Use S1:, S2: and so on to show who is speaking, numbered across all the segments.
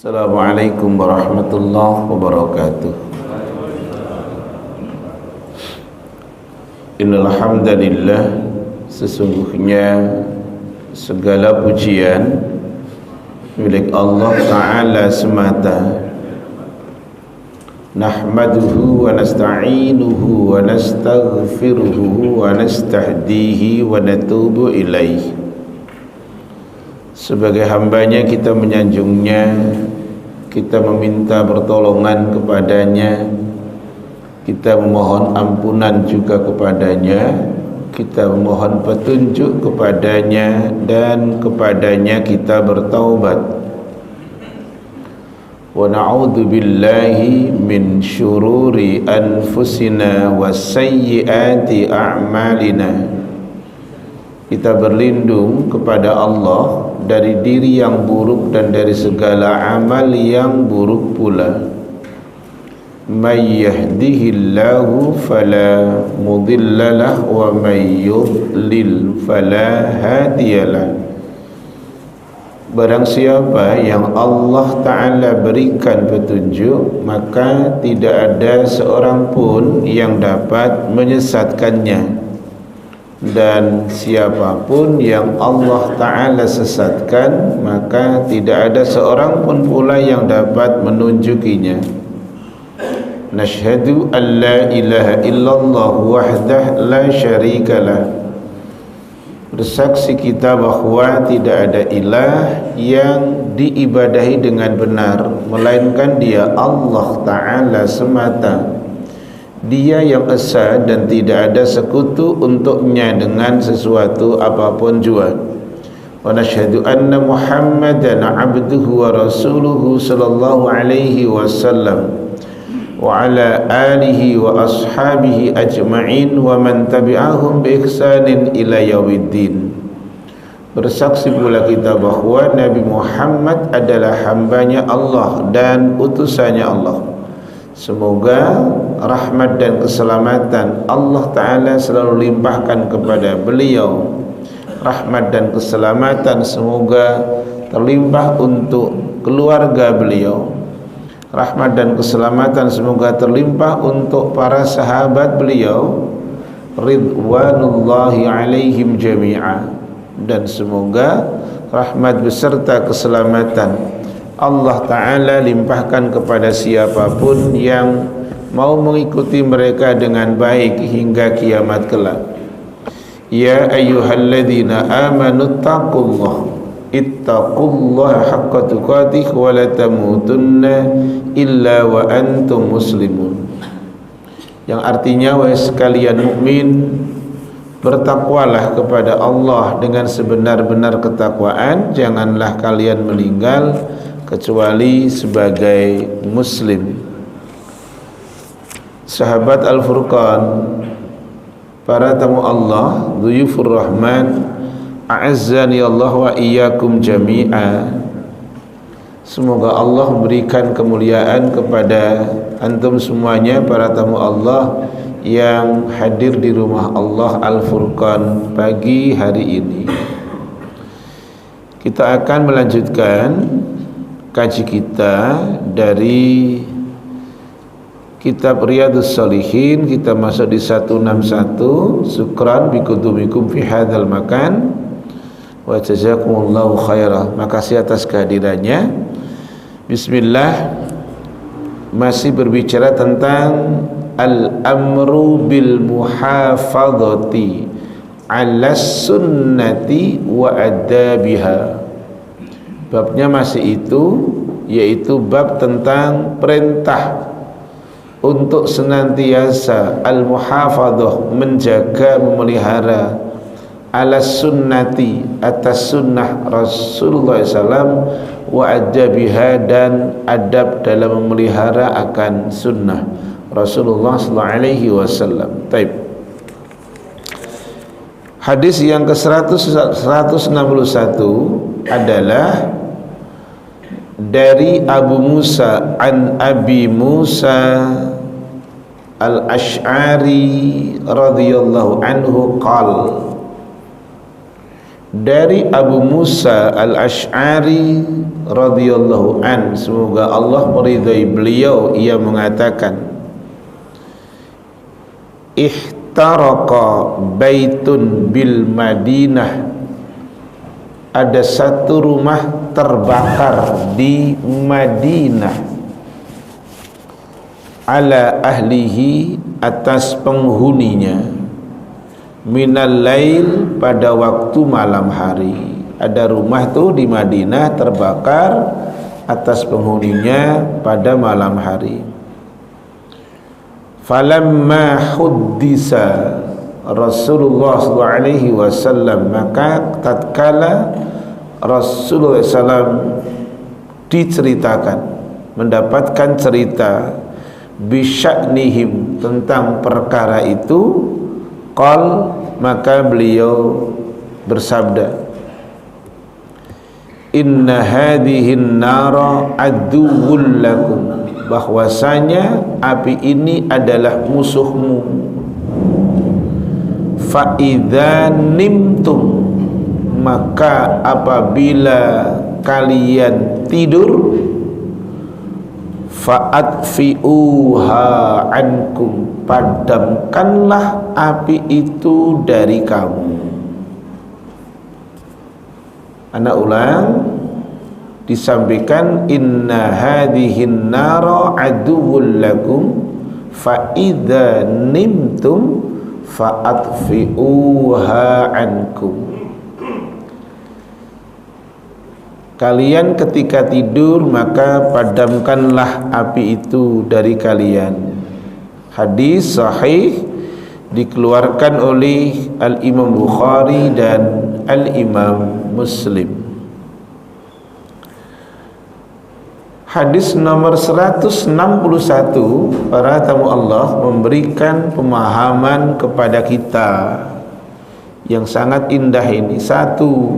S1: Assalamualaikum warahmatullahi wabarakatuh. Innal hamdalillah, sesungguhnya segala pujian milik Allah Ta'ala semata. Nahmaduhu wa nasta'inuhu wa nastaghfiruhu wa nastahdihi wa natubu ilaih. Sebagai hambanya kita menyanjungnya, kita meminta pertolongan kepadanya, kita memohon ampunan juga kepadanya, kita memohon petunjuk kepadanya, dan kepadanya kita bertaubat. Wa na'udzu billahi min syururi anfusina wa sayyiati a'malina. Kita berlindung kepada Allah dari diri yang buruk dan dari segala amal yang buruk pula. May yahdihillahu fala mudhillalah wa may yudlil fala hadiyalah. Barang siapa yang Allah Ta'ala berikan petunjuk, maka tidak ada seorang pun yang dapat menyesatkannya. Dan siapapun yang Allah Ta'ala sesatkan, maka tidak ada seorang pun pula yang dapat menunjukinya. Nashhadu an la ilaha illallah wahdah la syarikalah. Bersaksi kita bahwa tidak ada ilah yang diibadahi dengan benar melainkan Dia, Allah Ta'ala semata. Dia yang esa dan tidak ada sekutu untuknya dengan sesuatu apapun jua. Wa nashhadu anna Muhammadan abduhu wa rasuluhu sallallahu alaihi wasallam wa ala alihi wa ashabihi ajma'in wa man tabi'ahum bi ihsanin ila yaumiddin. Bersaksi pula kita bahwa Nabi Muhammad adalah hambanya Allah dan utusannya Allah. Semoga rahmat dan keselamatan Allah Ta'ala selalu limpahkan kepada beliau. Rahmat dan keselamatan semoga terlimpah untuk keluarga beliau. Rahmat dan keselamatan semoga terlimpah untuk para sahabat beliau, ridwanullahi alaihim jami'a. Dan semoga rahmat beserta keselamatan Allah Ta'ala limpahkan kepada siapapun yang mau mengikuti mereka dengan baik hingga kiamat kelak. Ya ayyuhalladzina amanu ittaqullaha haqqa tuqatih wa la tamutunna illa wa antum muslimun. Yang artinya, wahai sekalian mukmin, bertakwalah kepada Allah dengan sebenar-benar ketakwaan, janganlah kalian meninggal kecuali sebagai muslim. Sahabat Al-Furqan, para tamu Allah, dhuyufur rahman, a'azzani Allah wa iyyakum jami'a. Semoga Allah berikan kemuliaan kepada antum semuanya, para tamu Allah yang hadir di rumah Allah Al-Furqan pagi hari ini. Kita akan melanjutkan kaji kita dari kitab Riyadhus Shalihin. Kita masuk di 161. Syukran bikudumikum fi hadzal makan wa jazakumullahu khairah. Makasih atas kehadirannya. Bismillah. Masih berbicara tentang al-amru bil muhafadzati 'alas sunnati wa adabiha. Babnya masih itu, yaitu bab tentang perintah untuk senantiasa al-muhafadzah, menjaga, memelihara, alas sunnati, atas sunnah Rasulullah SAW, wa adabiha, dan adab dalam memelihara akan sunnah Rasulullah SAW. Taib. Hadis yang ke-161 adalah dari Abu Musa an Abi Musa Al-Ash'ari radhiyallahu anhu qala dari Abu Musa al-Ash'ari radhiyallahu an, semoga Allah meridhai beliau, ia mengatakan, ihtaraqa baitun bil Madinah, ada satu rumah terbakar di Madinah, ala ahlihi, atas penghuninya, minal lail, pada waktu malam hari. Ada rumah tuh di Madinah terbakar atas penghuninya pada malam hari. Falamma huddisa Rasulullah SAW, maka tatkala Rasulullah SAW diceritakan, mendapatkan cerita bisya'nihim, tentang perkara itu, qal, maka beliau bersabda, inna hadhihin nara aduwwul lakum, bahwasanya api ini adalah musuhmu. Fa idza nimtum, maka apabila kalian tidur, fa'atfi'uha ankum, padamkanlah api itu dari kamu. Ana ulang, disampaikan, inna hadhihin nara aduwwul lakum fa idza nimtum fa'atfi'uha ankum. Kalian ketika tidur maka padamkanlah api itu dari kalian. Hadis sahih dikeluarkan oleh Al-Imam Bukhari dan Al-Imam Muslim. Hadis nomor 161, para tamu Allah memberikan pemahaman kepada kita yang sangat indah ini. Satu,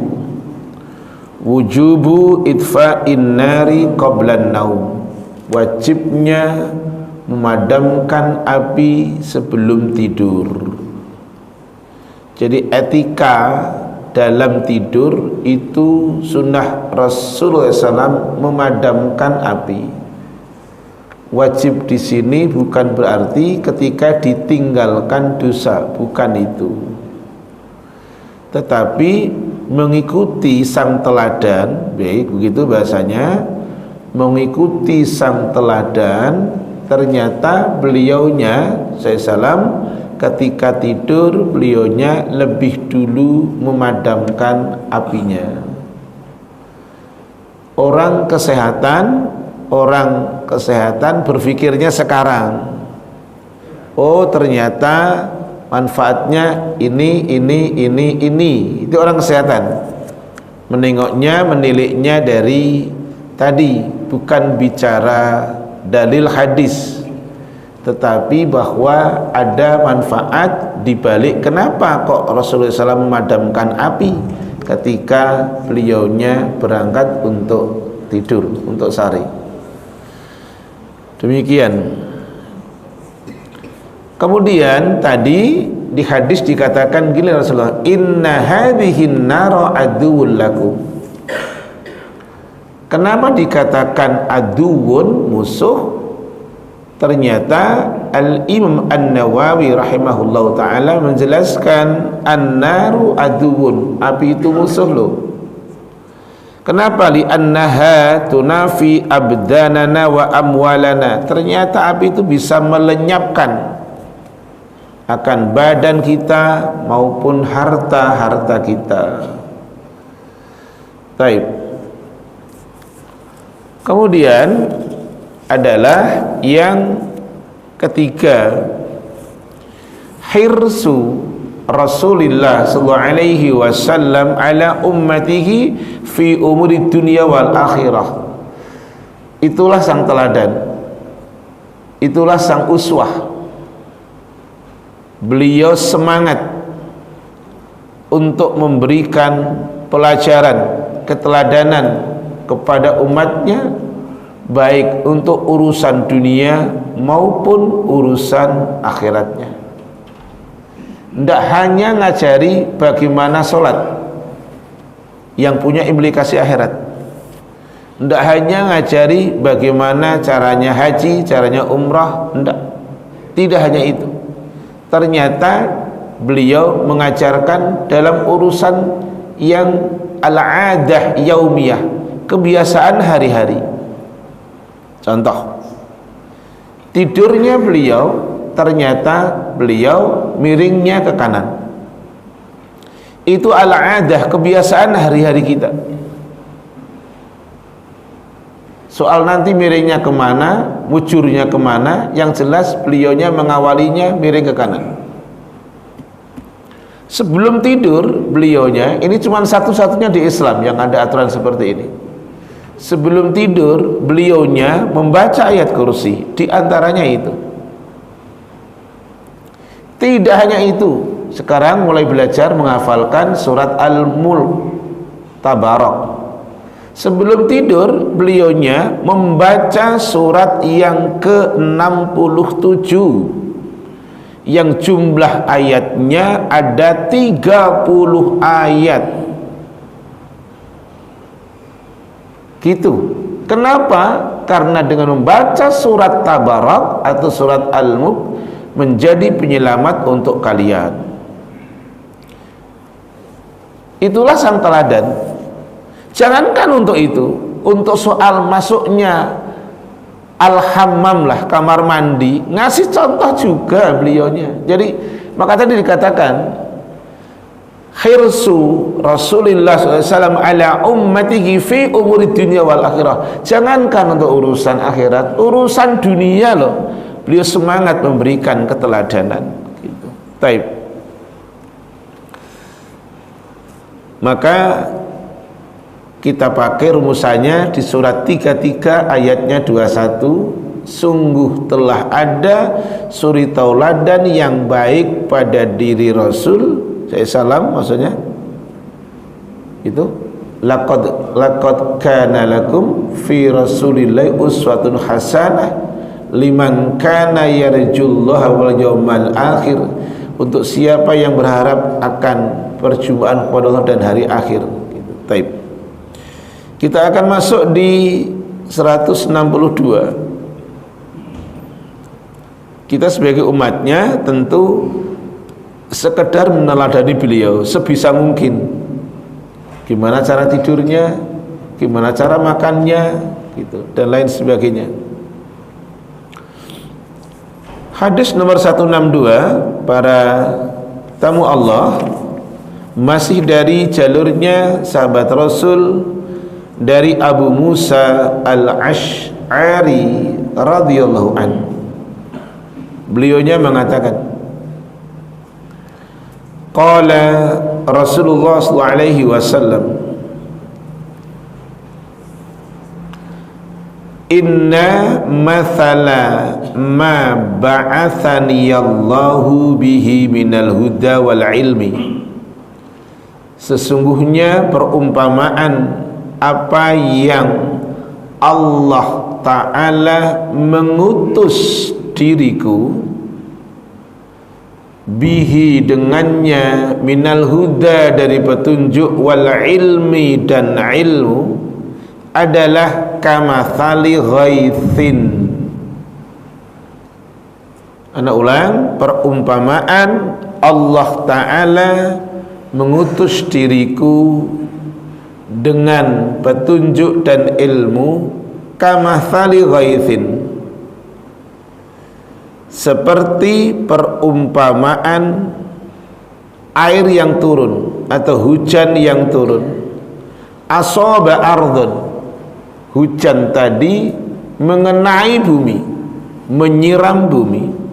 S1: wujubu itfa'in nari qablan naum, wajibnya memadamkan api sebelum tidur. Jadi etika dalam tidur itu sunnah Rasulullah SAW memadamkan api. Wajib di sini bukan berarti ketika ditinggalkan dosa, bukan itu. Tetapi mengikuti sang teladan, baik begitu bahasanya, mengikuti sang teladan. Ternyata beliaunya salam ketika tidur, beliaunya lebih dulu memadamkan apinya. Orang kesehatan berpikirnya sekarang, oh ternyata manfaatnya ini. Itu orang kesehatan. Menengoknya, meniliknya dari tadi, bukan bicara dalil hadis, tetapi bahwa ada manfaat dibalik kenapa kok Rasulullah SAW memadamkan api ketika beliaunya berangkat untuk tidur, untuk sari. Demikian. Kemudian tadi di hadis dikatakan gini Rasulullah, inna hadhihin nara aduwwul lakum. Kenapa dikatakan aduwwun, musuh? Ternyata Al-Imam An-Nawawi rahimahullahu ta'ala menjelaskan an-naru aduwwun, api itu musuh loh. Kenapa? Li'annaha tunafi abdanana wa amwalana. Ternyata api itu bisa melenyapkan akan badan kita maupun harta-harta kita. Baik. Kemudian adalah yang ketiga, hirsu Rasulullah sallallahu alaihi wasallam ala ummatihi fi umuri dunia wal akhirah. Itulah sang teladan, itulah sang uswah. Beliau semangat untuk memberikan pelajaran, keteladanan kepada umatnya, baik untuk urusan dunia maupun urusan akhiratnya. Tidak hanya ngajari bagaimana sholat, yang punya implikasi akhirat. Tidak hanya ngajari bagaimana caranya haji, caranya umrah, tidak hanya itu. Ternyata beliau mengajarkan dalam urusan yang al-adah yaumiyah, kebiasaan hari-hari. Contoh, tidurnya beliau, ternyata beliau miringnya ke kanan. Itu al-adah, kebiasaan hari-hari kita. Soal nanti miringnya kemana, mujurnya kemana, yang jelas beliaunya mengawalinya miring ke kanan. Sebelum tidur beliaunya, ini cuma satu-satunya di Islam yang ada aturan seperti ini. Sebelum tidur beliaunya membaca ayat kursi, di antaranya itu. Tidak hanya itu, sekarang mulai belajar menghafalkan surat Al-Mulk, Tabarak. Sebelum tidur beliaunya membaca surat yang ke-67 yang jumlah ayatnya ada 30 ayat. Gitu. Kenapa? Karena dengan membaca surat Tabarak atau surat Al-Mulk menjadi penyelamat untuk kalian. Itulah sang teladan. Jangankan untuk itu, untuk soal masuknya al-hammam lah, kamar mandi, ngasih contoh juga beliaunya. Jadi maka tadi dikatakan khirsu Rasulullah SAW ala ummatihi fi umuri dunia wal akhirah. Jangankan untuk urusan akhirat, urusan dunia loh, beliau semangat memberikan keteladanan gitu. Taib. Maka kita pakai rumusannya di surat 33 ayatnya 21. Sungguh telah ada suri tauladan yang baik pada diri Rasul SAW, maksudnya itu laqad kana lakum fi rasulillahi uswatun hasanah liman kana yarjullaha wal yawmal akhir, untuk siapa yang berharap akan perjumpaan kepada Allah dan hari akhir gitu. Taib. Kita akan masuk di 162. Kita sebagai umatnya tentu sekedar meneladani beliau sebisa mungkin. Gimana cara tidurnya, gimana cara makannya, gitu, dan lain sebagainya. Hadis nomor 162 para tamu Allah, masih dari jalurnya sahabat Rasul, dari Abu Musa al-Ash'ari radhiyallahu anhu. Beliaunya mengatakan, qala Rasulullah sallallahu alaihi wasallam, inna mathala ma ba'athani Allahu bihi minal huda wal ilmi, sesungguhnya perumpamaan apa yang Allah Ta'ala mengutus diriku bihi dengannya, minal huda dari petunjuk, wal ilmi dan ilmu, adalah kamathali ghaithin. Ana ulang, perumpamaan Allah Ta'ala mengutus diriku dengan petunjuk dan ilmu, kamathali ghaithin, seperti perumpamaan air yang turun atau hujan yang turun. Asaba ardhun, hujan tadi mengenai bumi, menyiram bumi.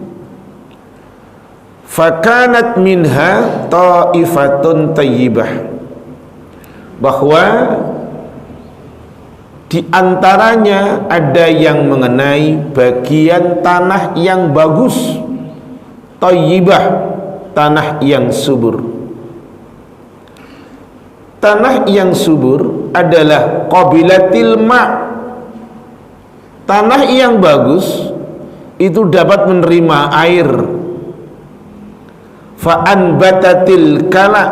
S1: Fakanat minha ta'ifatun tayyibah, bahwa di antaranya ada yang mengenai bagian tanah yang bagus, tayyibah, tanah yang subur. Tanah yang subur adalah qabilatil ma', tanah yang bagus itu dapat menerima air. Fa'anbatatil kala,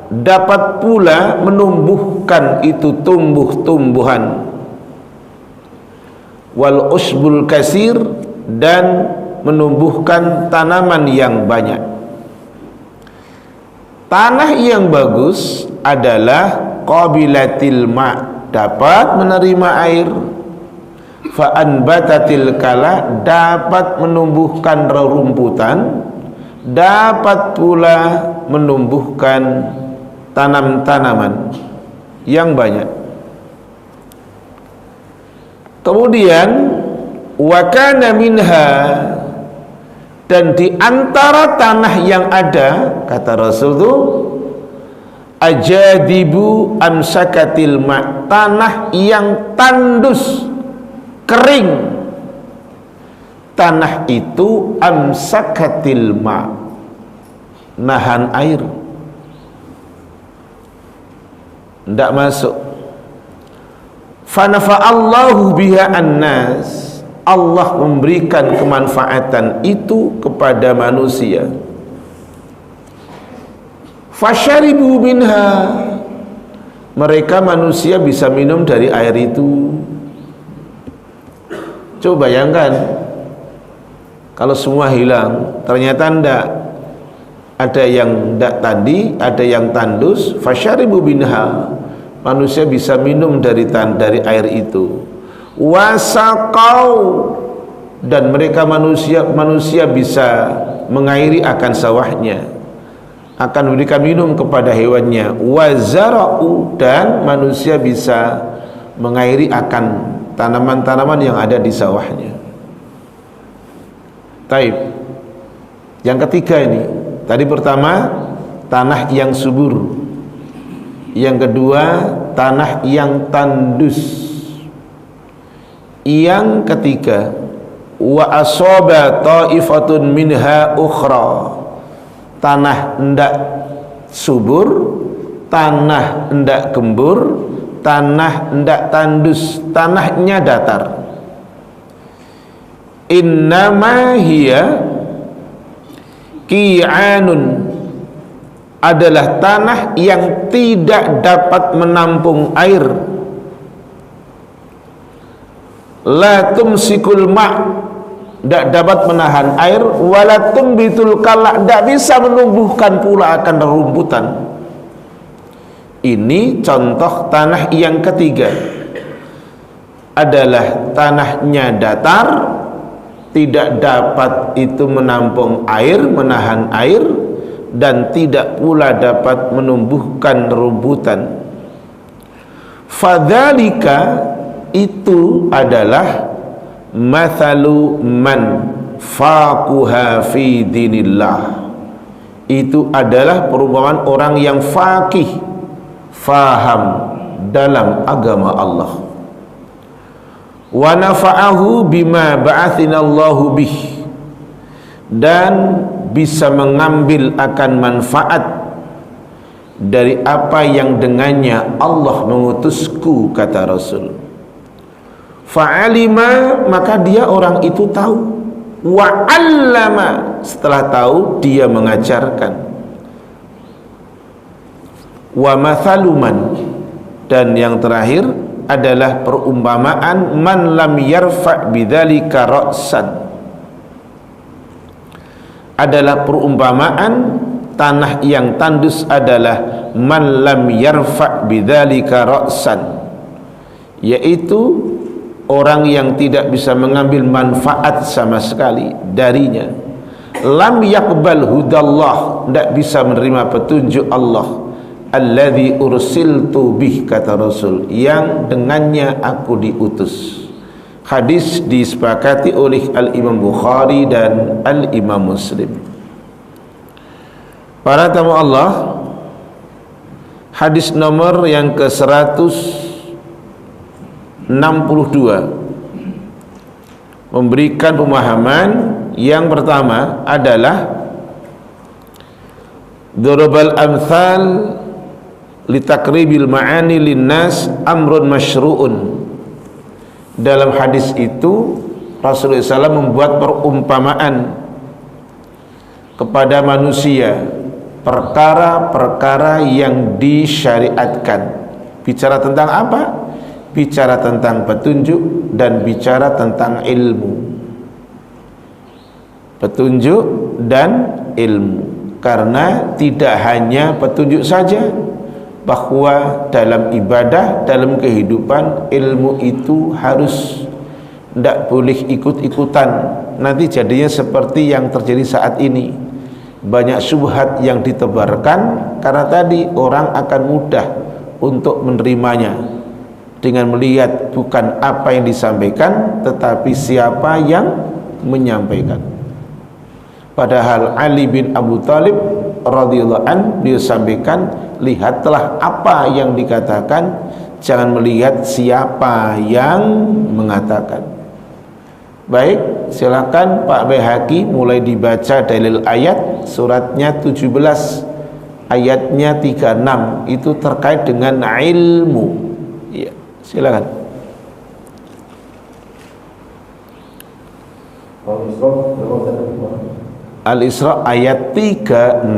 S1: dapat pula menumbuhkan itu tumbuh-tumbuhan. Wal usbul kasir, dan menumbuhkan tanaman yang banyak. Tanah yang bagus adalah qabilatil ma', dapat menerima air. Fa anbatatil kala, dapat menumbuhkan rerumputan, dapat pula menumbuhkan tanam-tanaman yang banyak. Kemudian wa kana minha, dan di antara tanah yang ada, kata Rasul itu, ajadibu amsakatil ma', tanah yang tandus, kering. Tanah itu amsakatil ma', nahan air, tidak masuk. Fanafa'allahu biha annas, Allah memberikan kemanfaatan itu kepada manusia. Fasharibu minha, mereka manusia bisa minum dari air itu. Coba bayangkan kalau semua hilang, ternyata ndak, ada yang ndak tadi, ada yang tandus. Fasharibu minha, manusia bisa minum dari air itu. Wasaqau, dan mereka manusia bisa mengairi akan sawahnya, akan memberikan minum kepada hewannya. Wazara'u, dan manusia bisa mengairi akan tanaman-tanaman yang ada di sawahnya. Taib. Yang ketiga ini, tadi pertama tanah yang subur, yang kedua tanah yang tandus, yang ketiga wa asaba ta'ifatun minha ukhra, tanah ndak subur, tanah ndak gembur, tanah ndak tandus, tanahnya datar. Innama hiya qi'anun, adalah tanah yang tidak dapat menampung air. La tumsikul ma', tidak dapat menahan air. Wala tumbitul kala, tidak bisa menumbuhkan pula akan rerumputan. Ini contoh tanah yang ketiga, adalah tanahnya datar, tidak dapat itu menampung air, menahan air, dan tidak pula dapat menumbuhkan rerumputan. Fadzalika, itu adalah mathalu man faquha fi dinillah, itu adalah perumpamaan orang yang faqih, faham dalam agama Allah. Wa nafa'ahu bima ba'athinallahu bih, dan bisa mengambil akan manfaat dari apa yang dengannya Allah mengutusku, kata Rasul. Fa'alima, maka dia orang itu tahu. Wa'allama, setelah tahu dia mengajarkan. Wa mathaluman, dan yang terakhir adalah perumpamaan man lam yarfa' bidzalika ra'san, adalah perumpamaan tanah yang tandus adalah man lam yarfa' bidzalika ra'san, yaitu orang yang tidak bisa mengambil manfaat sama sekali darinya. Lam yaqbal hudallah, tidak bisa menerima petunjuk Allah. Alladzi ursiltu bih, kata Rasul, yang dengannya aku diutus. Hadis disepakati oleh Al-Imam Bukhari dan Al-Imam Muslim. Para tamu Allah, hadis nomor yang ke-162 memberikan pemahaman. Yang pertama adalah darabal amthal litakribil ma'ani linnas amrun masyru'un. Dalam hadis itu Rasulullah SAW membuat perumpamaan kepada manusia perkara-perkara yang disyariatkan. Bicara tentang apa? Bicara tentang petunjuk dan bicara tentang ilmu. Petunjuk dan ilmu. Karena tidak hanya petunjuk saja, bahwa dalam ibadah, dalam kehidupan, ilmu itu harus, tidak boleh ikut-ikutan. Nanti jadinya seperti yang terjadi saat ini. Banyak syubhat yang ditebarkan karena tadi orang akan mudah untuk menerimanya dengan melihat bukan apa yang disampaikan, tetapi siapa yang menyampaikan. Padahal Ali bin Abu Thalib radhiyallahu an, dia sampaikan, lihatlah apa yang dikatakan, jangan melihat siapa yang mengatakan. Baik, silakan Pak Baihaqi mulai dibaca dalil ayat, suratnya 17 ayatnya 36, itu terkait dengan ilmu. Ya, silakan. Al-Isra ayat 36.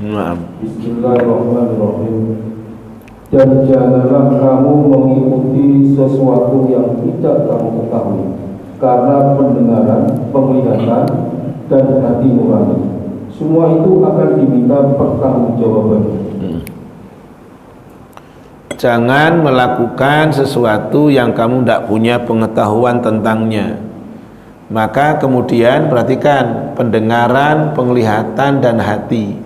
S1: Nah.
S2: Bismillahirrahmanirrahim. Dan janganlah kamu mengikuti sesuatu yang tidak kamu ketahui, karena pendengaran, penglihatan, dan hati nurani, semua itu akan diminta pertanggungjawaban.
S1: Jangan melakukan sesuatu yang kamu tidak punya pengetahuan tentangnya. Maka kemudian perhatikan, pendengaran, penglihatan, dan hati.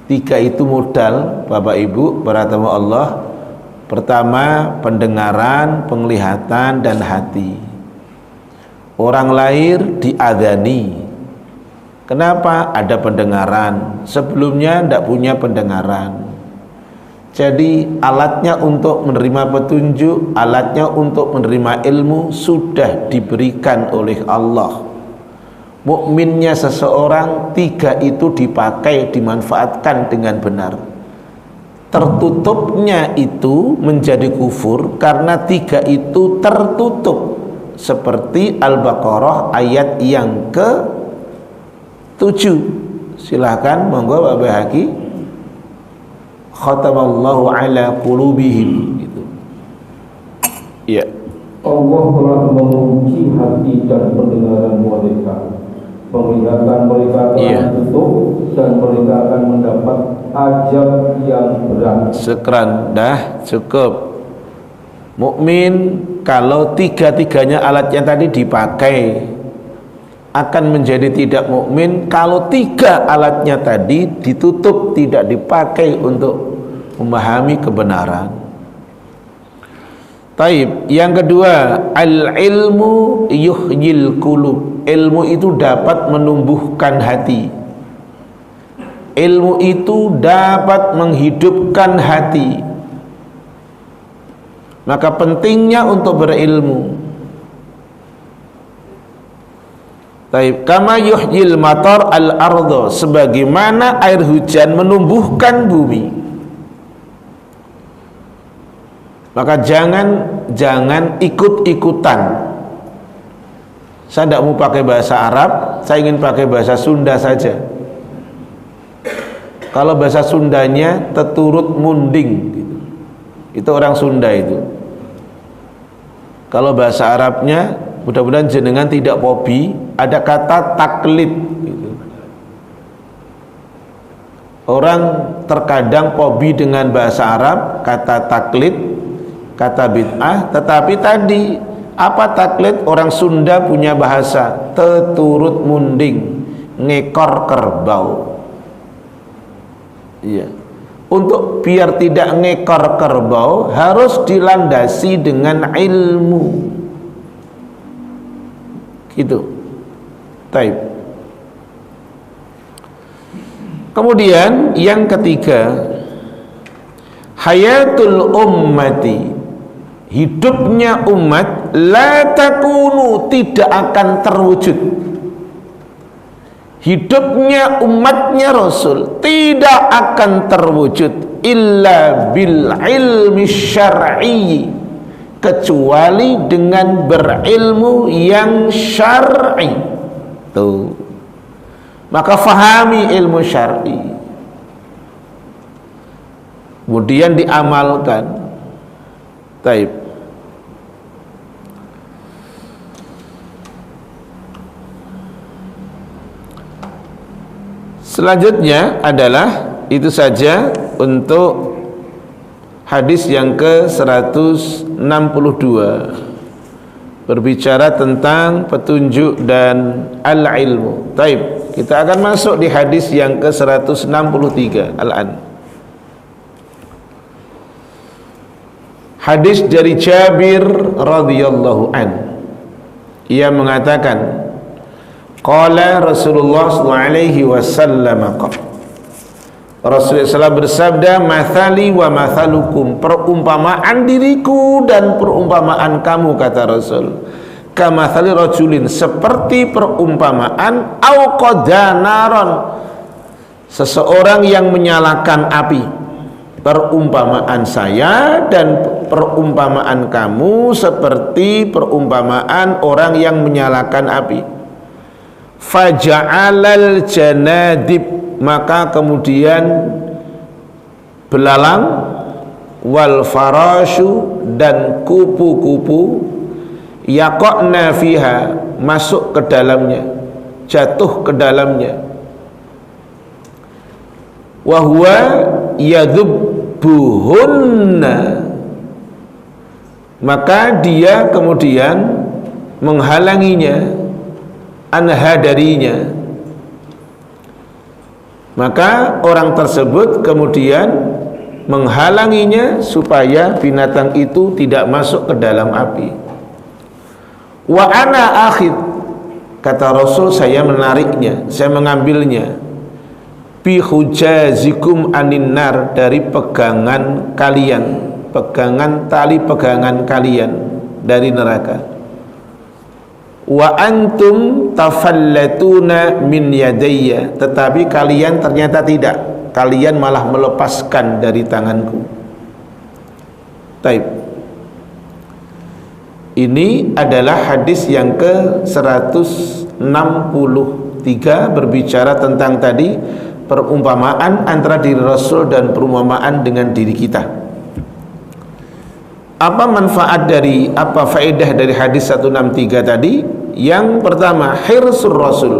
S1: 3 itu modal Bapak Ibu para tamu Allah. Pertama, pendengaran, penglihatan, dan hati. Orang lahir diadzani. Kenapa? Ada pendengaran. Sebelumnya tidak punya pendengaran. Jadi alatnya untuk menerima petunjuk, alatnya untuk menerima ilmu sudah diberikan oleh Allah. Mukminnya seseorang 3 itu dipakai, dimanfaatkan dengan benar. Tertutupnya itu menjadi kufur karena 3 itu tertutup. Seperti Al-Baqarah ayat yang ke-7. Silahkan monggo Pak Baihaqi. Khatamallahu ala qulubihim, gitu. Ya.
S2: Allah telah mengunci hati dan pendengaran mereka. Penglihatan mereka telah tutup dan mereka akan mendapat azab yang berat.
S1: Sekian, dah cukup. Mukmin kalau 3-3-nya alatnya tadi dipakai, akan menjadi tidak mukmin kalau 3 alatnya tadi ditutup, tidak dipakai untuk memahami kebenaran. Taib, yang kedua, al-ilmu yuhyil qulub. Ilmu itu dapat menumbuhkan hati. Ilmu itu dapat menghidupkan hati. Maka pentingnya untuk berilmu. Taib, kama yuhyil matar al-ardh, sebagaimana air hujan menumbuhkan bumi. Maka jangan ikut-ikutan. Saya tidak mau pakai bahasa Arab, saya ingin pakai bahasa Sunda saja. Kalau bahasa Sundanya teturut munding, gitu. Itu orang Sunda itu. Kalau bahasa Arabnya, mudah-mudahan jenengan tidak pobi, ada kata taklid, gitu. Orang terkadang pobi dengan bahasa Arab, kata taklid, kata bid'ah, tetapi tadi apa taklid? Orang Sunda punya bahasa teturut munding, ngekor kerbau. Iya. Untuk biar tidak ngekor kerbau harus dilandasi dengan ilmu. Gitu. Taib. Kemudian yang ketiga, hayatul ummati, hidupnya umat, la takunu, tidak akan terwujud. Hidupnya umatnya Rasul tidak akan terwujud illa bil ilmi syar'i, kecuali dengan berilmu yang syar'i. Tuh, Maka fahami ilmu syar'i, kemudian diamalkan. Taib. Selanjutnya adalah itu saja untuk hadis yang ke-162, berbicara tentang petunjuk dan al-ilmu. Taib. Kita akan masuk di hadis yang ke-163 al-an. Hadis dari Jabir radhiyallahu an. Ia mengatakan, qala Rasulullah sallallahu alaihi wasallam, Rasulullah SAW bersabda, mathali wa mathalukum, perumpamaan diriku dan perumpamaan kamu, kata Rasul, kamathali rajulin, seperti perumpamaan auqadanaron, seseorang yang menyalakan api. Perumpamaan saya dan perumpamaan kamu seperti perumpamaan orang yang menyalakan api. Faja'alal janadib, maka kemudian belalang, wal farashu, dan kupu-kupu, yaqna fiha, masuk ke dalamnya, jatuh ke dalamnya. Wa huwa yadhubbuhunna, maka dia kemudian menghalanginya, anha, darinya. Maka orang tersebut kemudian menghalanginya supaya binatang itu tidak masuk ke dalam api. Wa ana akhid, kata Rasul, saya menariknya, saya mengambilnya, bi hujazikum anin nar, dari pegangan kalian, pegangan tali pegangan kalian dari neraka. Wa antum tafallatuna min yadayya, tetapi kalian ternyata tidak, kalian malah melepaskan dari tanganku. Taib. Ini adalah hadis yang ke-163, berbicara tentang tadi perumpamaan antara diri Rasul dan perumpamaan dengan diri kita. Apa manfaat dari, apa faedah dari hadis 163 tadi? Yang pertama, hirsur Rasul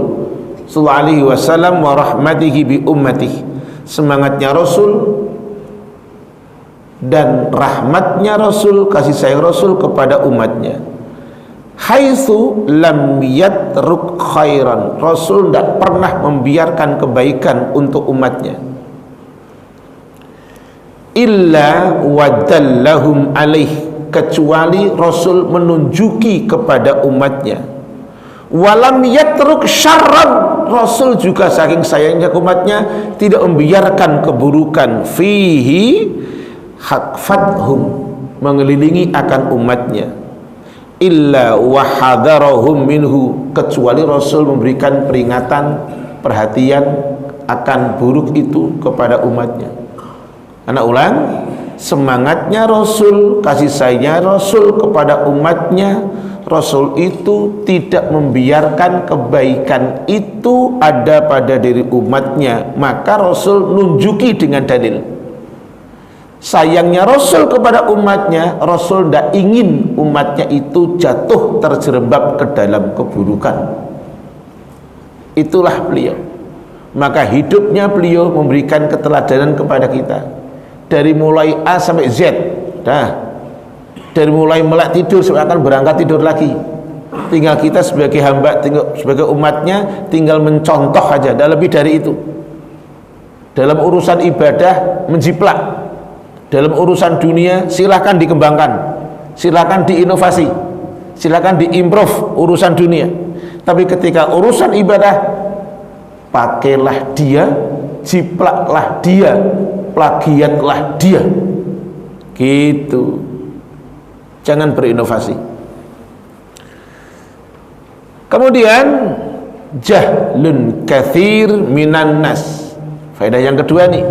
S1: sallallahu alaihi wasallam wa rahmatihi bi ummatihi, semangatnya Rasul dan rahmatnya Rasul, kasih sayang Rasul kepada umatnya. Haitsu lam yatruk khairan, Rasul tidak pernah membiarkan kebaikan untuk umatnya. Illa wadallahum alaih, kecuali Rasul menunjuki kepada umatnya. Walam yatruk syarran, Rasul juga saking sayangnya ke umatnya tidak membiarkan keburukan. Fihi hakfathum, mengelilingi akan umatnya. Illa wahadarahum minhu, kecuali Rasul memberikan peringatan, perhatian akan buruk itu kepada umatnya. Anak ulang, semangatnya Rasul, kasih sayangnya Rasul kepada umatnya, Rasul itu tidak membiarkan kebaikan itu ada pada diri umatnya, maka Rasul nunjuki dengan dalil. Sayangnya Rasul kepada umatnya, Rasul tidak ingin umatnya itu jatuh terjerembab ke dalam keburukan. Itulah beliau. Maka hidupnya beliau memberikan keteladanan kepada kita, dari mulai A sampai Z. Dari mulai melek tidur sampai akan berangkat tidur lagi. Tinggal kita sebagai hamba, sebagai umatnya, tinggal mencontoh aja, tidak lebih dari itu. Dalam urusan ibadah menjiplak, dalam urusan dunia silahkan dikembangkan, silahkan diinovasi, silahkan diimprove urusan dunia. Tapi ketika urusan ibadah, pakailah dia, jiplaklah dia, plagiatlah dia, gitu. Jangan berinovasi. Kemudian jahlun kathir minan nas, faedah yang kedua nih,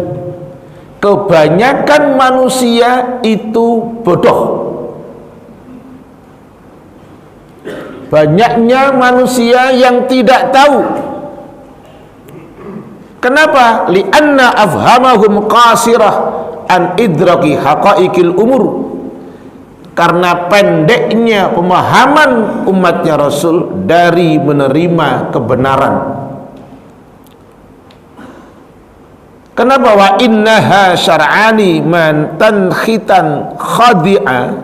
S1: kebanyakan manusia itu bodoh. Banyaknya manusia yang tidak tahu. Kenapa? Li'anna afhamahum qasirah an idraki haqaiqil umur. Karena pendeknya pemahaman umatnya Rasul dari menerima kebenaran. Kenapa? Wa innaha syar'ani man tankhitan khadi'a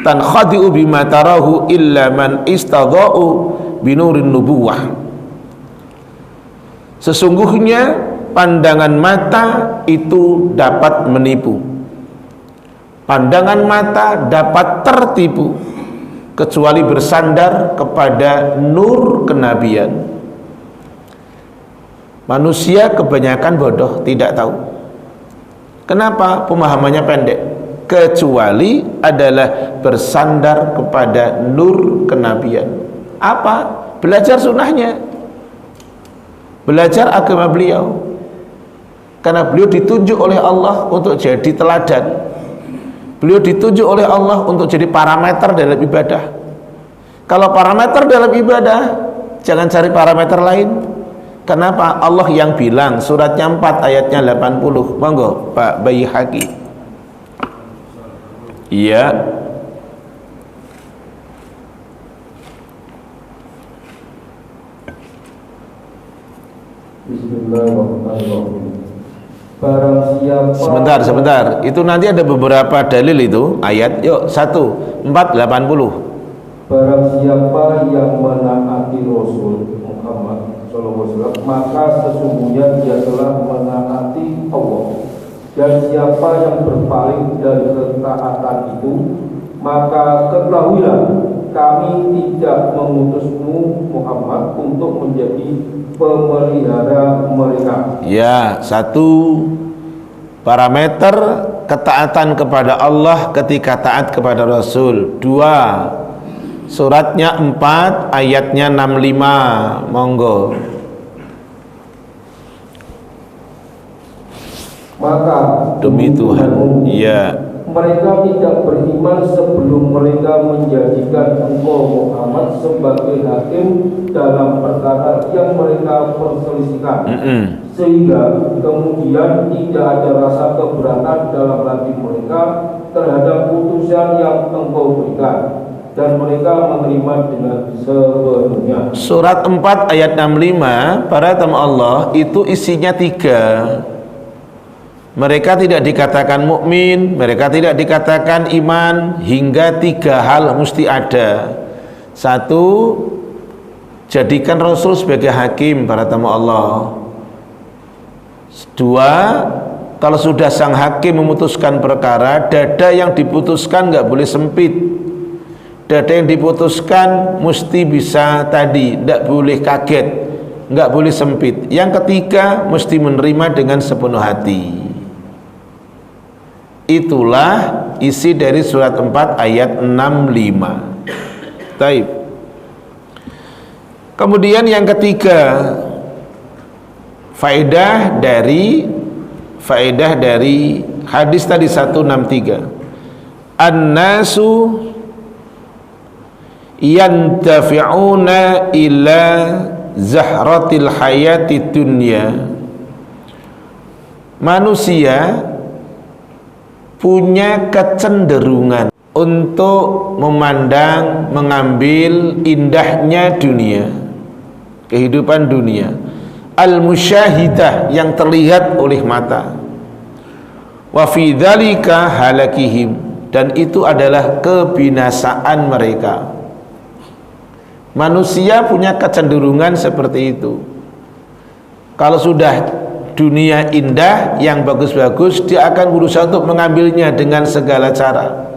S1: tankhadi'u bima tarahu illa man istadha'u binurin nubuwah. Sesungguhnya pandangan mata itu dapat menipu, pandangan mata dapat tertipu, kecuali bersandar kepada nur kenabian. Manusia kebanyakan bodoh, tidak tahu. Kenapa? Pemahamannya pendek. Kecuali adalah bersandar kepada nur kenabian. Apa? Belajar sunnahnya, belajar agama beliau, karena beliau ditunjuk oleh Allah untuk jadi teladan. Beliau ditunjuk oleh Allah untuk jadi parameter dalam ibadah. Kalau parameter dalam ibadah, jangan cari parameter lain. Kenapa? Allah yang bilang, suratnya 4 ayatnya 80. Monggo Pak Bayi Haki. Iya.
S2: Bismillahirrahmanirrahim. Barang siapa
S1: Sebentar. Itu nanti ada beberapa dalil itu ayat. Yuk, 1, 4, 80.
S2: Barang siapa yang menaati Rasul Muhammad SAW, maka sesungguhnya dia telah menaati Allah. Dan siapa yang berpaling dari ketaatan itu, maka ketahuilah kami tidak mengutusmu Muhammad untuk menjadi pemelihara mereka.
S1: Ya, 1 parameter ketaatan kepada Allah ketika taat kepada Rasul. 2, suratnya 4 ayatnya 65. Monggo.
S2: Maka
S1: Demi Tuhan, ya,
S2: mereka tidak beriman sebelum mereka menjadikan engkau Muhammad sebagai hakim dalam perkara yang mereka perselisihkan. Sehingga kemudian tidak ada rasa keberatan dalam hati mereka terhadap putusan yang engkau berikan, dan mereka menerima dengan sepenuhnya.
S1: Surat 4 ayat 65, para tamu Allah, itu isinya 3. Mereka tidak dikatakan mukmin, mereka tidak dikatakan iman, hingga 3 hal mesti ada. 1, jadikan Rasul sebagai hakim, para tamu Allah. 2, kalau sudah sang hakim memutuskan perkara, dada yang diputuskan nggak boleh sempit. Dada yang diputuskan mesti bisa tadi, nggak boleh kaget, nggak boleh sempit. Yang ketiga, mesti menerima dengan sepenuh hati. Itulah isi dari surat 4 ayat 65. Taib. Kemudian yang ketiga, faedah dari hadis tadi 163. An-nasu yantafi'una ila zahratil hayati dunya. Manusia punya kecenderungan untuk memandang, mengambil indahnya dunia, kehidupan dunia, al-musyahidah, yang terlihat oleh mata, wa fi dzalika halakihim, dan itu adalah kebinasaan mereka. Manusia punya kecenderungan seperti itu. Kalau sudah dunia indah yang bagus-bagus, dia akan berusaha untuk mengambilnya dengan segala cara,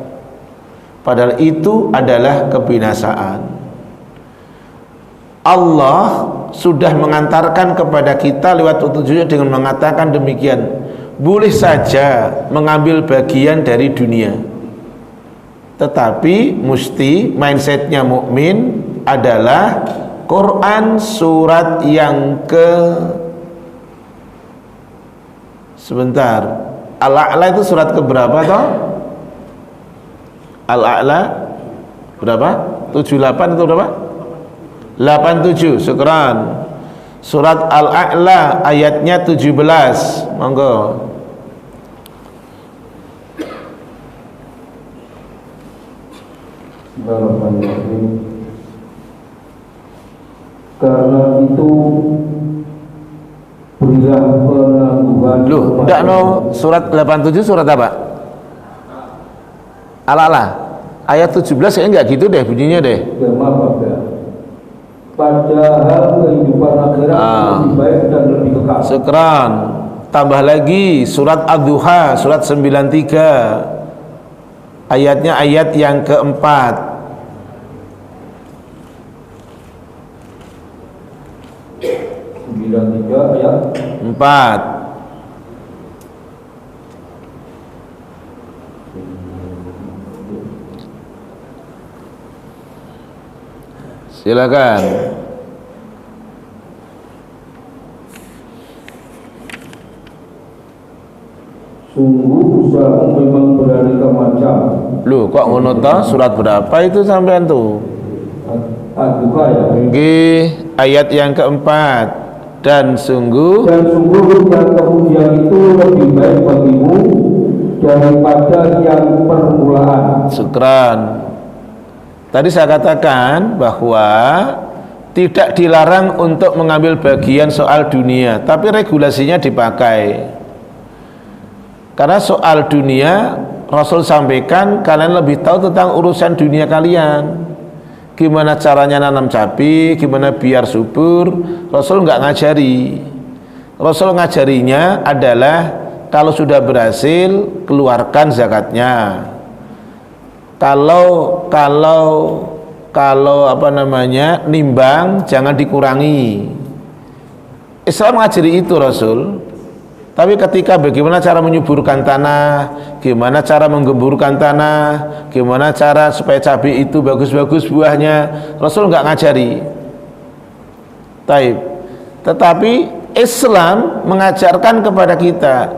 S1: padahal itu adalah kebinasaan. Allah sudah mengantarkan kepada kita lewat petunjuknya dengan mengatakan demikian. Boleh saja mengambil bagian dari dunia, tetapi mesti mindsetnya mukmin adalah Quran surat yang Al-A'la itu surat keberapa toh? Al-A'la berapa? 78 atau berapa? 87. Syukran. Surat Al-A'la ayatnya 17. Monggo.
S2: Bismillahirrahmanirrahim. Karena itu berilah penangguhan.
S1: Loh, enggak no, surat 87 surat apa? Al-A'la. Ayat 17 kayaknya enggak gitu deh bunyinya deh.
S2: Ya, maaf ya. Padahal kehidupan akhirat lebih baik dan lebih kekal.
S1: Sekran. Tambah lagi surat Ad-Duha surat 93. Ayatnya ayat yang keempat.
S2: 93 ayat
S1: 4. Silakan.
S2: Sungguh usahamu memang beraneka macam.
S1: Loh, kok ngono toh? Surat berapa itu sampean tuh?
S2: Ad-Duha ya.
S1: Nggih, ayat yang keempat. Dan sungguh
S2: yang kemudian itu lebih baik bagimu daripada yang permulaan.
S1: Syukran. Tadi saya katakan bahwa tidak dilarang untuk mengambil bagian soal dunia, tapi regulasinya dipakai. Karena soal dunia Rasul sampaikan kalian lebih tahu tentang urusan dunia kalian. Gimana caranya nanam cabai, gimana biar subur, Rasul nggak ngajari. Rasul ngajarinya adalah kalau sudah berhasil keluarkan zakatnya. Kalau apa namanya nimbang jangan dikurangi. Islam ngajari itu Rasul. Tapi ketika bagaimana cara menyuburkan tanah, gimana cara menggemburkan tanah, gimana cara supaya cabai itu bagus-bagus buahnya, Rasul nggak ngajari. Tetapi Islam mengajarkan kepada kita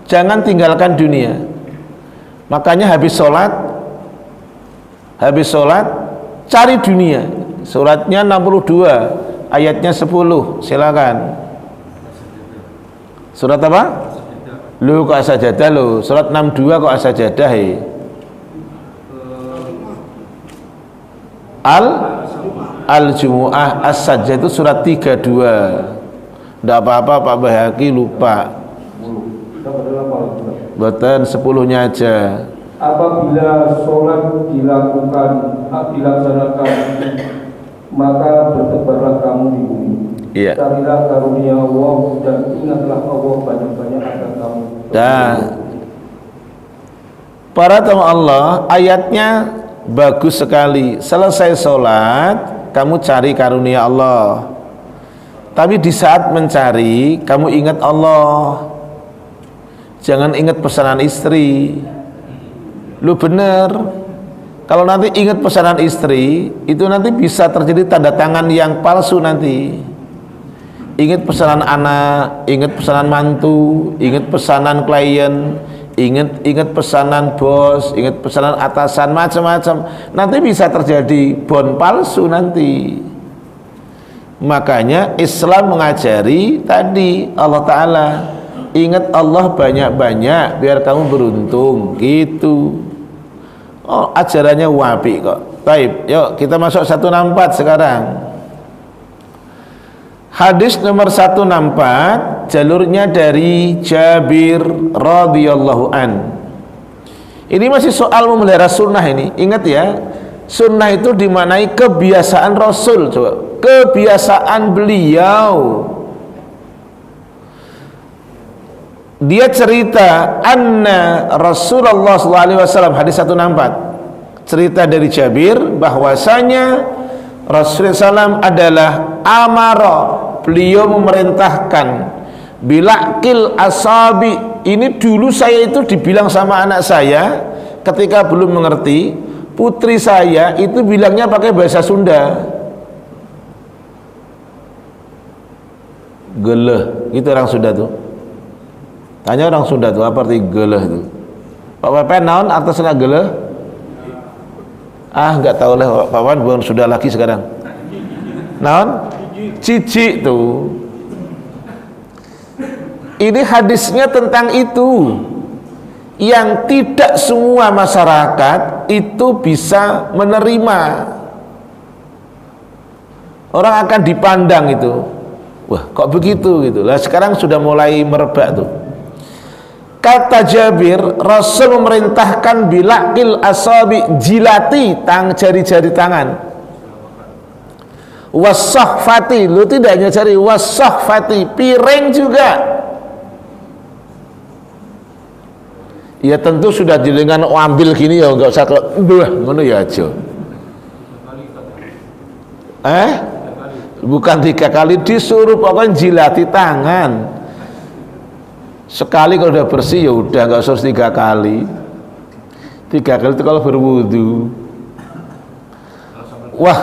S1: jangan tinggalkan dunia. Makanya habis sholat cari dunia. Suratnya 62 ayatnya 10. Silakan. Surat apa? Lu kok As-Sajdah lu. Surat 62 kok As-Sajdah Al-Jumu'ah. As-Sajdah itu surat 32. Enggak apa-apa Pak Bahaki lupa. Betul 10-nya aja.
S2: Apabila sholat dilaksanakan maka bertebarlah kamu di bumi.
S1: Iya.
S2: Carilah karunia Allah dan ingatlah Allah banyak-banyak agar kamu.
S1: Dan para tamu Allah, ayatnya bagus sekali. Selesai sholat, kamu cari karunia Allah. Tapi di saat mencari, kamu ingat Allah. Jangan ingat pesanan istri. Lu bener. Kalau nanti ingat pesanan istri, itu nanti bisa terjadi tanda tangan yang palsu nanti. Ingat pesanan anak, ingat pesanan mantu, ingat pesanan klien, ingat pesanan bos, ingat pesanan atasan, macam-macam. Nanti bisa terjadi bon palsu nanti. Makanya Islam mengajari tadi Allah Ta'ala, ingat Allah banyak-banyak biar kamu beruntung gitu. Oh, ajarannya wapi kok. Baik, yuk kita masuk 164 sekarang. Hadis nomor 164 jalurnya dari Jabir radhiyallahu an. Ini masih soal memelihara sunnah ini. Ingat ya, sunnah itu dimaknai kebiasaan Rasul. Coba, kebiasaan beliau. Dia cerita anna Rasulullah SAW, hadis 164, cerita dari Jabir bahwasanya Rasulullah SAW adalah amara, beliau memerintahkan bilakil asabi. Ini dulu saya itu dibilang sama anak saya ketika belum mengerti, putri saya itu bilangnya pakai bahasa Sunda, geleh, gitu orang Sunda tuh. Tanya orang Sunda tuh apa arti geleh tuh? Pak Pepen naon artinya geleh? Ah nggak tahu lah, Pak Wan bukan sudah lagi sekarang. Naon? jijik tuh. Ini hadisnya tentang itu, yang tidak semua masyarakat itu bisa menerima. Orang akan dipandang itu, wah kok begitu gitu. Lah sekarang sudah mulai merebak tuh. Kata Jabir, Rasul memerintahkan bilaqil asabi, jilati jari-jari tangan. Wasahfati, lu tidak hanya cari wasahfati, piring juga. Ya tentu sudah dengan ambil gini ya, enggak usah ngono ya aja. Bukan 3 kali, disuruh pokoknya jilati tangan. Sekali kalau udah bersih ya udah, enggak usah 3 kali. 3 kali itu kalau berwudu. Wah,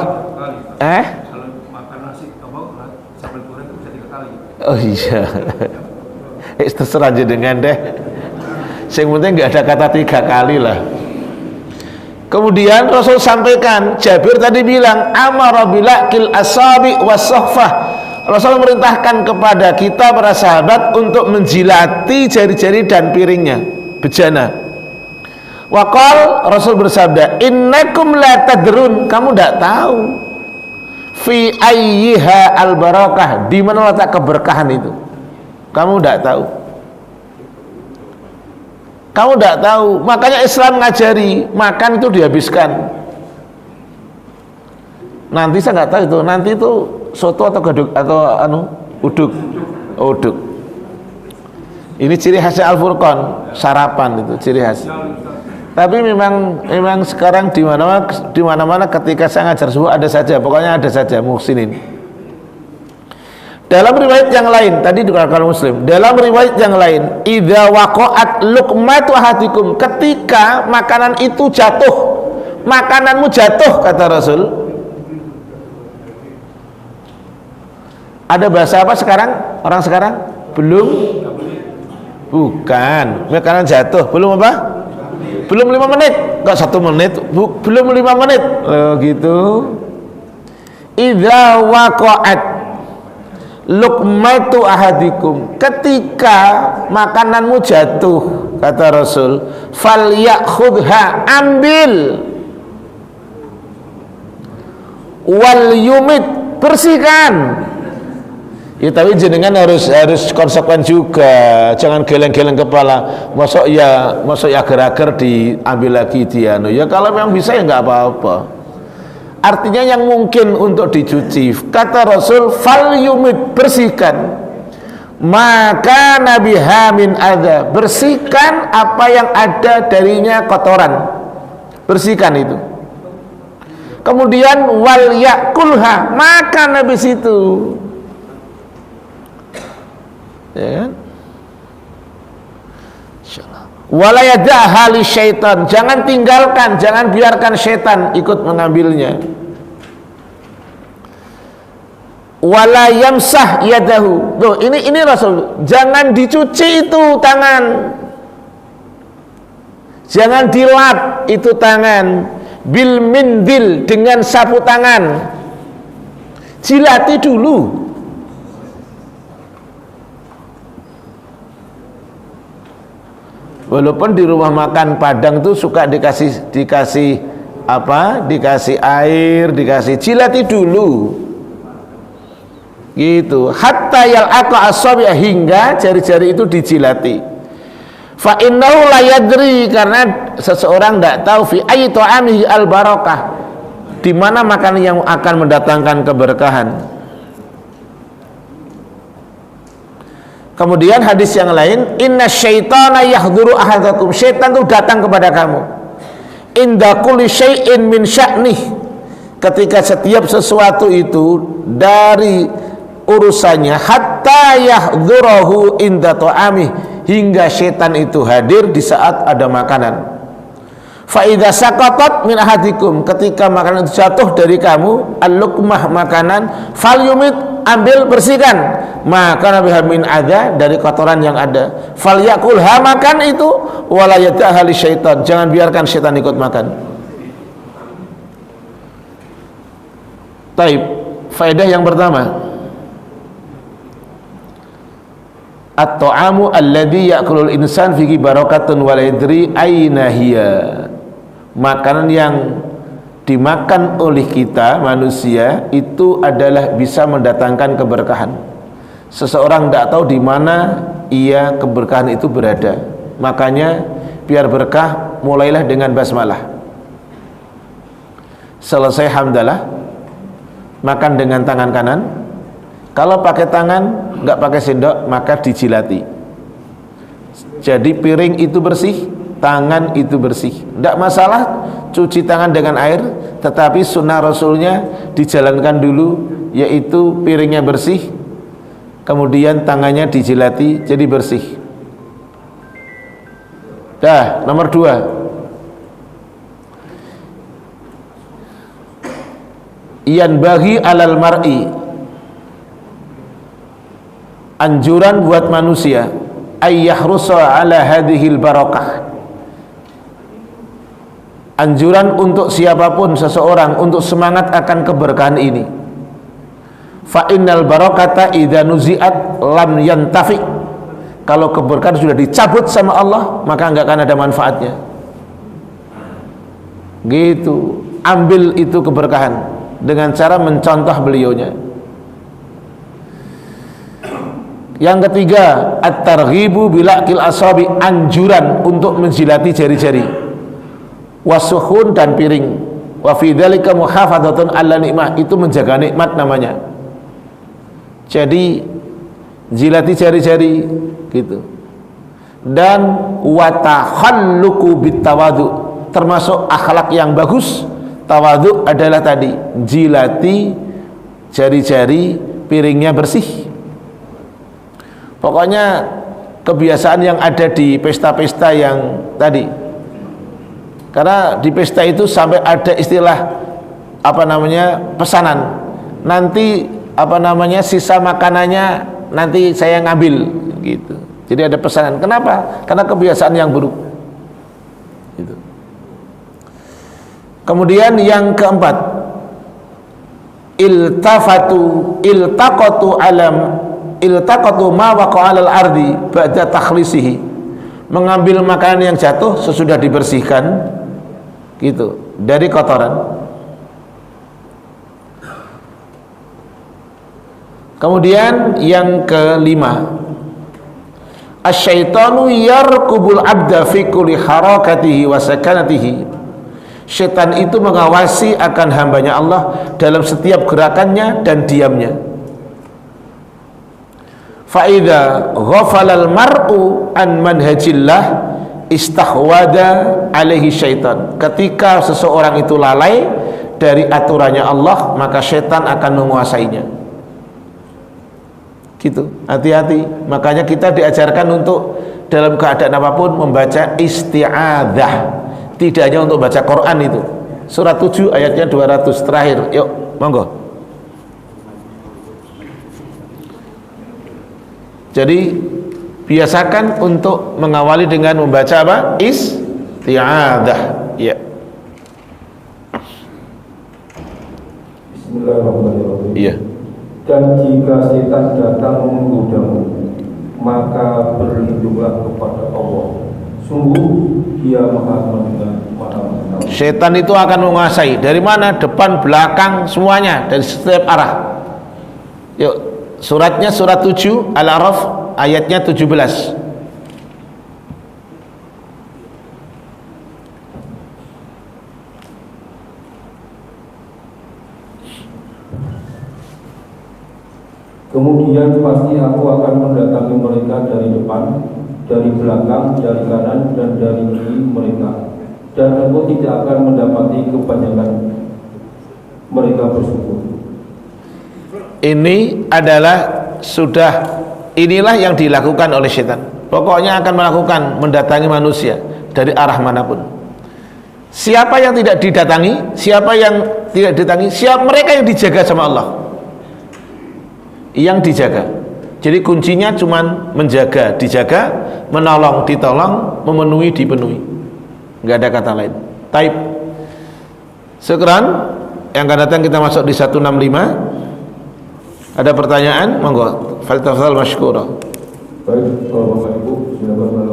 S2: Kalau makan nasi sambil goreng itu bisa 3 kali.
S1: oh iya. Terserah aja dengan deh. Yang penting nggak ada kata 3 kali lah. Kemudian Rasul sampaikan, Jabir tadi bilang, amara bilaqil asabi wasahfah. Rasul memerintahkan kepada kita para sahabat untuk menjilati jari-jari dan piringnya, bejana. Waqal, Rasul bersabda, innakum la tadrun, kamu tidak tahu fi ayyiha al barakah, di mana letak keberkahan itu. Kamu tidak tahu. Kamu tidak tahu, makanya Islam ngajari makan itu dihabiskan. Nanti saya nggak tahu itu, nanti itu soto atau gaduk atau uduk. Uduk. Ini ciri khasnya Al-Furqan, sarapan itu ciri khas. Tapi memang sekarang di mana-mana ketika saya ngajar subuh ada saja, pokoknya ada saja muhsinin. Dalam riwayat yang lain, tadi dikatakan Muslim, dalam riwayat yang lain, idza waqa'at luqmatu ahadikum, ketika makanan itu jatuh, makananmu jatuh, kata Rasul. Ada bahasa apa sekarang? Orang sekarang belum, bukan, makanan jatuh, belum apa? Belum 5 menit, enggak 1 menit, belum 5 menit. Gitu. Idza waqa'at luqmatu ahadikum, ketika makananmu jatuh, kata Rasul, falyakhudha, ambil, wal yumit, bersihkan. Ya tapi jenengan harus konsekuen juga, jangan geleng-geleng kepala, masuk ya agar-agar diambil lagi dia. Ya kalau memang bisa ya nggak apa-apa. Artinya yang mungkin untuk dicuci, kata Rasul, fal yumit, bersihkan, maka Nabi Hamin ada, bersihkan apa yang ada darinya kotoran, bersihkan itu. Kemudian wal yakulha, makan habis itu, ya kan? Wala yada'ha li syaitan, jangan tinggalkan, jangan biarkan syaitan ikut mengambilnya. Wala yamsah yadahu, tuh ini Rasul, jangan dicuci itu tangan, jangan dilap itu tangan, bil mindil, dengan sapu tangan, jilati dulu. Walaupun di rumah makan Padang tuh suka dikasih apa? Dikasih air, dikasih, jilati dulu. Gitu. Hatta yal'aqa asabi', hingga jari-jari itu dijilati. Fa innahu la yadri, karena seseorang tidak tahu fi ayyi ta'amihi al barakah, di mana makanan yang akan mendatangkan keberkahan. Kemudian hadis yang lain, inna syaitana yahduru ahadakum, syaitan itu datang kepada kamu, inda kulli syai'in min sya'nih, ketika setiap sesuatu itu dari urusannya, hatta yahdurahu inda ta'amih, hingga syaitan itu hadir di saat ada makanan. Fa idza saqatat min ahadikum, ketika makanan itu jatuh dari kamu, al-luqmah, makanan, falyumit, ambil, bersihkan, maka Nabi min adza, dari kotoran yang ada, falyakulha, makan itu, wala yada'ha li syaitan, jangan biarkan syaitan ikut makan. Taib, faedah yang pertama, at-ta'amu alladhi ya'kulul insan fihi barakatun wal yadri aina hiya. Makanan yang dimakan oleh kita manusia itu adalah bisa mendatangkan keberkahan. Seseorang tidak tahu di mana ia keberkahan itu berada. Makanya biar berkah, mulailah dengan basmalah. Selesai hamdalah, makan dengan tangan kanan. Kalau pakai tangan, nggak pakai sendok, maka dijilati. Jadi piring itu bersih, tangan itu bersih. Tidak masalah cuci tangan dengan air, tetapi sunnah Rasulnya dijalankan dulu, yaitu piringnya bersih, kemudian tangannya dijilati jadi bersih. Dah, nomor 2, yanbaghi alal mar'i, anjuran buat manusia, ayyahrusa ala hadhil barakah, anjuran untuk siapapun seseorang untuk semangat akan keberkahan ini. Fa innal barakata idza nuzi'at lam yantafi. Kalau keberkahan sudah dicabut sama Allah, maka enggak akan ada manfaatnya. Gitu. Ambil itu keberkahan dengan cara mencontoh beliaunya. Yang ketiga, at-targhibu bilaqil asabi, anjuran untuk menjilati jari-jari. Wasuhun dan piring. Wa fi dzalika muhafadzatun 'ala nikmah, itu menjaga nikmat namanya. Jadi jilati jari-jari gitu. Dan wa takhalluqu bitawadu, termasuk akhlak yang bagus. Tawadhu adalah tadi jilati jari-jari, piringnya bersih. Pokoknya kebiasaan yang ada di pesta-pesta yang tadi. Karena di pesta itu sampai ada istilah pesanan. Nanti sisa makanannya nanti saya ngambil gitu. Jadi ada pesanan. Kenapa? Karena kebiasaan yang buruk. Gitu. Kemudian yang keempat, iltaqatu ma waqa'a 'alal ardi ba'da takhlisihi, mengambil makanan yang jatuh sesudah dibersihkan gitu dari kotoran. Kemudian yang kelima, asyaitanu yarqubul abda fi kulli harakatihi wa sakanatihi. Setan itu mengawasi akan hambanya Allah dalam setiap gerakannya dan diamnya. Fa idza ghafalal mar'u an manhajillah istahwada alaihi syaitan. Ketika seseorang itu lalai dari aturannya Allah, maka setan akan menguasainya. Gitu, hati-hati. Makanya kita diajarkan untuk dalam keadaan apapun membaca isti'adzah. Tidak hanya untuk baca Quran itu. Surat 7 ayatnya 200 terakhir. Yuk, monggo. Jadi biasakan untuk mengawali dengan membaca apa? Isti'adzah. Ya.
S2: Bismillahirrahmanirrahim.
S1: Iya.
S2: Dan jika setan datang menggodamu, maka berlindunglah kepada Allah. Sungguh Dia Maha Mendengar, Maha Mengetahui.
S1: Setan itu akan menguasai dari mana? Depan, belakang, semuanya, dari setiap arah. Yuk, suratnya surat 7 Al-A'raf ayatnya 17.
S2: Kemudian pasti aku akan mendatangi mereka dari depan, dari belakang, dari kanan, dan dari kiri mereka. Dan aku tidak akan mendapati kebanyakan mereka bersyukur.
S1: Ini adalah inilah yang dilakukan oleh setan. Pokoknya akan melakukan, mendatangi manusia dari arah manapun. Siapa yang tidak didatangi, siapa yang tidak didatangi, mereka yang dijaga sama Allah. Yang dijaga. Jadi kuncinya cuman menjaga, dijaga, menolong, ditolong, memenuhi, dipenuhi. Enggak ada kata lain. Taib. Sekarang yang akan datang kita masuk di 165. Ada pertanyaan? Monggo. Faltafadhal mashkura.
S2: Baik, kalau Bapak Ibu silakan